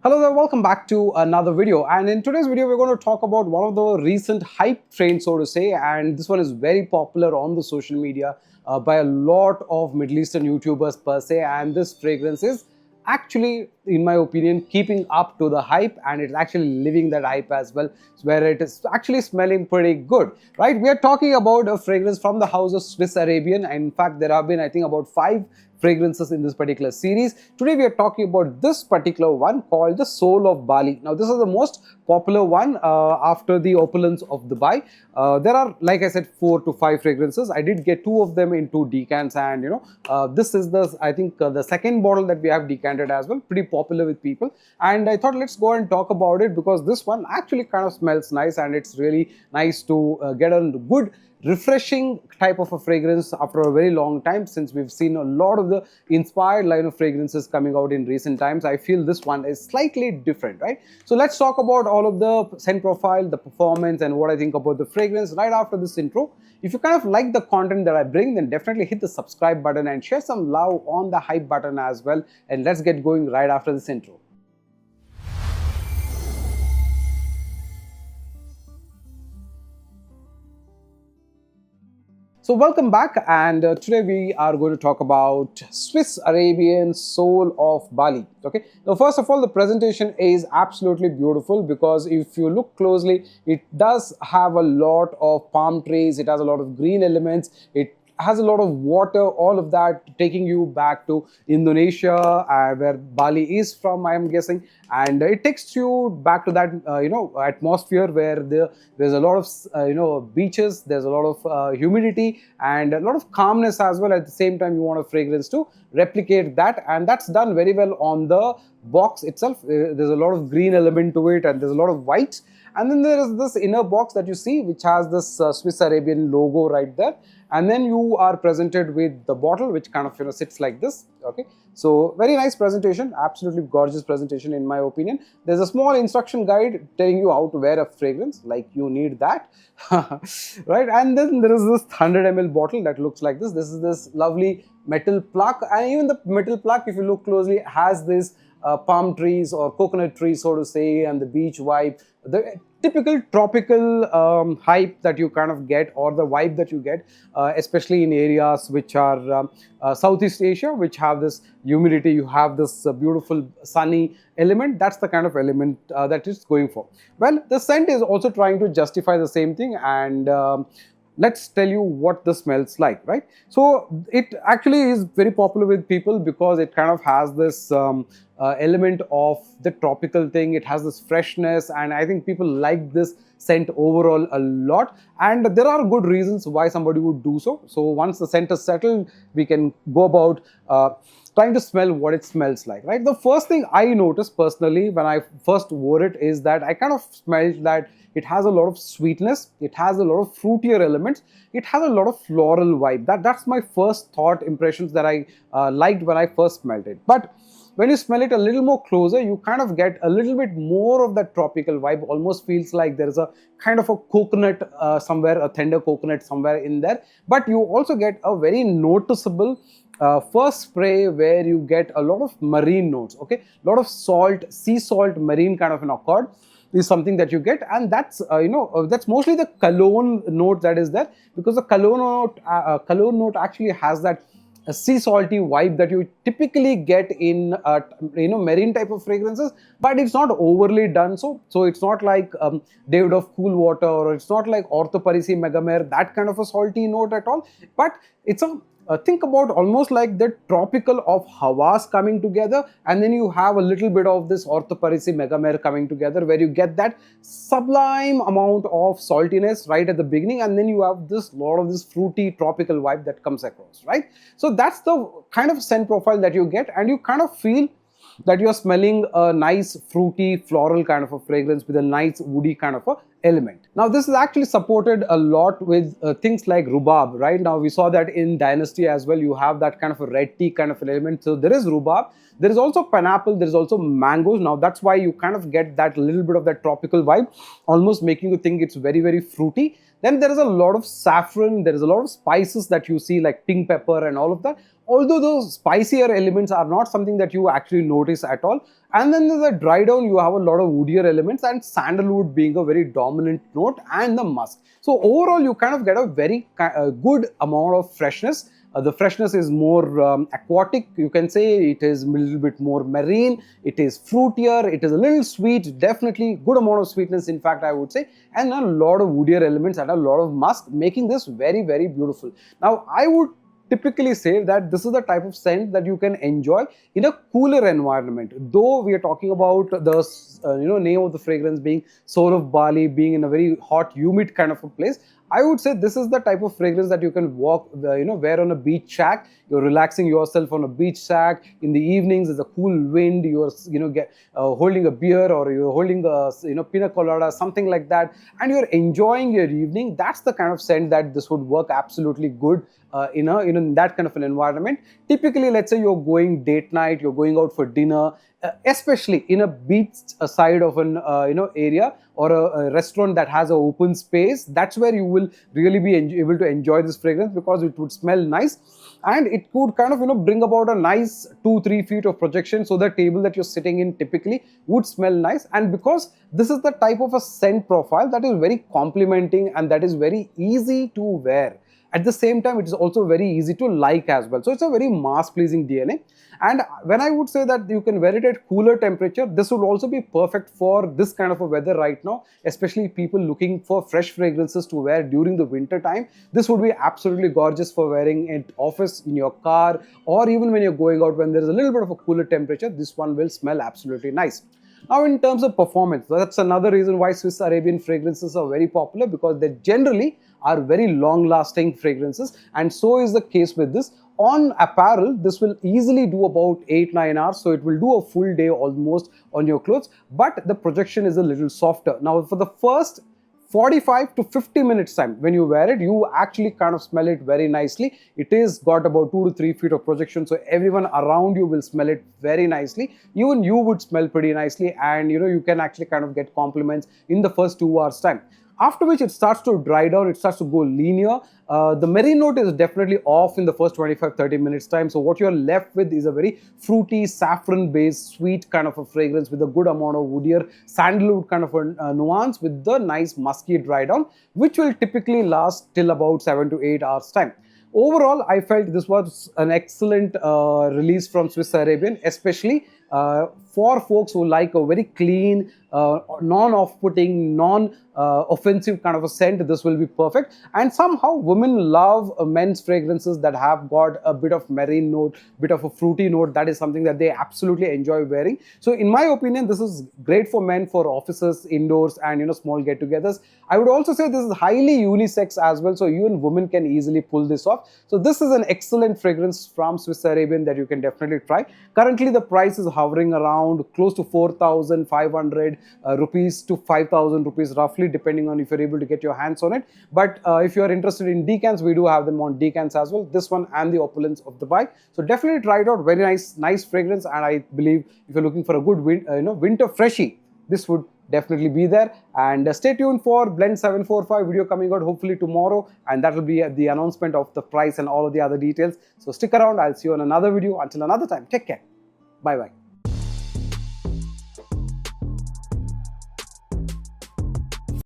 Hello there, welcome back to another video, and in today's video we're going to talk about one of the recent hype trends, so to say, and this one is very popular on the social media by a lot of Middle Eastern YouTubers per se, and this fragrance is actually, in my opinion, keeping up to the hype, and it's actually living that hype as well, where it is actually smelling pretty good, right? We are talking about a fragrance from the house of Swiss Arabian, and in fact there have been, I think, about 5 fragrances in this particular series. Today we are talking about this particular one called the Soul of Bali. Now this is the most popular one after the opulence of Dubai. There are, like I said, 4 to 5 fragrances. I did get 2 of them into decants, and this is the, I think, the second bottle that we have decanted as well, pretty popular with people, and I thought let's go and talk about it because this one actually kind of smells nice, and it's really nice to get a good refreshing type of a fragrance after a very long time, since we've seen a lot of the inspired line of fragrances coming out in recent times. I feel this one is slightly different, right? So let's talk about all of the scent profile, the performance, and what I think about the fragrance right after this intro. If you kind of like the content that I bring, then definitely hit the subscribe button and share some love on the hype button as well, and let's get going right after this intro. So welcome back, and today we are going to talk about Swiss Arabian Soul of Bali. Okay, now first of all, the presentation is absolutely beautiful because if you look closely, it does have a lot of palm trees, it has a lot of green elements, it has a lot of water, all of that taking you back to Indonesia, where Bali is from, I am guessing, and it takes you back to that atmosphere where there's a lot of beaches, there's a lot of humidity and a lot of calmness as well. At the same time, you want a fragrance to replicate that, and that's done very well on the box itself. There's a lot of green element to it, and there's a lot of white. And then there is this inner box that you see, which has this Swiss Arabian logo right there. And then you are presented with the bottle, which kind of sits like this. Okay, so very nice presentation, absolutely gorgeous presentation in my opinion. There's a small instruction guide telling you how to wear a fragrance, like you need that, right? And then there is this 100 ml bottle that looks like this. This is this lovely metal plaque, and even the metal plaque, if you look closely, has this palm trees or coconut trees, so to say, and the beach vibe, the typical tropical hype that you kind of get, or the vibe that you get, especially in areas which are Southeast Asia, which have this humidity, you have this beautiful sunny element. That's the kind of element that it's going for. Well, the scent is also trying to justify the same thing, and let's tell you what this smells like, right? So it actually is very popular with people because it kind of has this element of the tropical thing. It has this freshness, and I think people like this scent overall a lot, and there are good reasons why somebody would do so. So once the scent is settled, we can go about trying to smell what it smells like, right? The first thing I noticed personally when I first wore it is that I kind of smelled that it has a lot of sweetness, it has a lot of fruitier elements, it has a lot of floral vibe. That's my first thought impressions that I liked when I first smelled it. But when you smell it a little more closer, you kind of get a little bit more of that tropical vibe. Almost feels like there's a kind of a coconut somewhere, a tender coconut somewhere in there. But you also get a very noticeable first spray where you get a lot of marine notes, okay? A lot of salt, sea salt, marine kind of an accord is something that you get, and that's that's mostly the cologne note that is there, because the cologne note actually has that sea salty vibe that you typically get in marine type of fragrances, but it's not overly done so it's not like David of Cool Water, or it's not like Ortho Parisi Megamare, that kind of a salty note at all, but it's a think about almost like the tropical of Hawas coming together, and then you have a little bit of this Ortho Parisi Megamare coming together, where you get that sublime amount of saltiness right at the beginning, and then you have this lot of this fruity tropical vibe that comes across, right? So that's the kind of scent profile that you get, and you kind of feel that you are smelling a nice fruity floral kind of a fragrance with a nice woody kind of a element. Now this is actually supported a lot with things like rhubarb, right? Now we saw that in Dynasty as well, you have that kind of a red tea kind of an element. So there is rhubarb, there is also pineapple, there is also mangoes. Now that's why you kind of get that little bit of that tropical vibe, almost making you think it's very, very fruity. Then there is a lot of saffron, there is a lot of spices that you see like pink pepper and all of that. Although those spicier elements are not something that you actually notice at all. And then there's a dry down, you have a lot of woodier elements and sandalwood being a very dominant note and the musk. So overall, you kind of get a very good amount of freshness. The freshness is more aquatic, you can say. It is a little bit more marine, it is fruitier, it is a little sweet, definitely good amount of sweetness in fact I would say, and a lot of woodier elements and a lot of musk, making this very, very beautiful. Now I would typically say that this is the type of scent that you can enjoy in a cooler environment. Though we are talking about the name of the fragrance being Soul of Bali, being in a very hot, humid kind of a place, I would say this is the type of fragrance that you can wear on a beach shack. You're relaxing yourself on a beach shack in the evenings. There's a cool wind. You're holding a beer, or you're holding a pina colada, something like that, and you're enjoying your evening. That's the kind of scent that this would work absolutely good in that kind of an environment. Typically, let's say you're going date night, you're going out for dinner, especially in a beach side of an area, or a restaurant that has an open space. That's where you will really be able to enjoy this fragrance, because it would smell nice and it could kind of bring about a nice 2-3 feet of projection, so the table that you're sitting in typically would smell nice. And because this is the type of a scent profile that is very complimenting and that is very easy to wear, at the same time it is also very easy to like as well. So it's a very mass pleasing DNA. And when I would say that you can wear it at cooler temperature, this would also be perfect for this kind of a weather right now, especially people looking for fresh fragrances to wear during the winter time. This would be absolutely gorgeous for wearing at office, in your car, or even when you're going out when there's a little bit of a cooler temperature. This one will smell absolutely nice. Now, in terms of performance, that's another reason why Swiss Arabian fragrances are very popular, because they generally are very long-lasting fragrances, and so is the case with this. On apparel, this will easily do about 8-9 hours, so it will do a full day almost on your clothes, but the projection is a little softer. Now, for the first 45 to 50 minutes time when you wear it, you actually kind of smell it very nicely. It is got about 2 to 3 feet of projection, so everyone around you will smell it very nicely. Even you would smell pretty nicely, and you can actually kind of get compliments in the first 2 hours time. After which it starts to dry down, it starts to go linear. The marine note is definitely off in the first 25-30 minutes time. So what you're left with is a very fruity, saffron-based, sweet kind of a fragrance with a good amount of woodier sandalwood kind of a nuance, with the nice musky dry down, which will typically last till about 7 to 8 hours time. Overall, I felt this was an excellent release from Swiss Arabian, especially for folks who like a very clean, non-off-putting, non-offensive kind of a scent. This will be perfect. And somehow women love men's fragrances that have got a bit of marine note, bit of a fruity note. That is something that they absolutely enjoy wearing. So in my opinion, this is great for men, for offices, indoors, and small get-togethers. I would also say this is highly unisex as well, so even women can easily pull this off. So this is an excellent fragrance from Swiss Arabian that you can definitely try. Currently the price is hovering around close to 4,500 rupees to 5,000 rupees roughly, depending on if you're able to get your hands on it. But if you're interested in decants, we do have them on decants as well, this one and the opulence of the bike. So definitely try it out. Very nice fragrance, and I believe if you're looking for a good winter freshie, this would definitely be there. And stay tuned for Blend 745 video coming out hopefully tomorrow, and that will be the announcement of the price and all of the other details. So stick around. I'll see you on another video. Until another time, take care. Bye bye.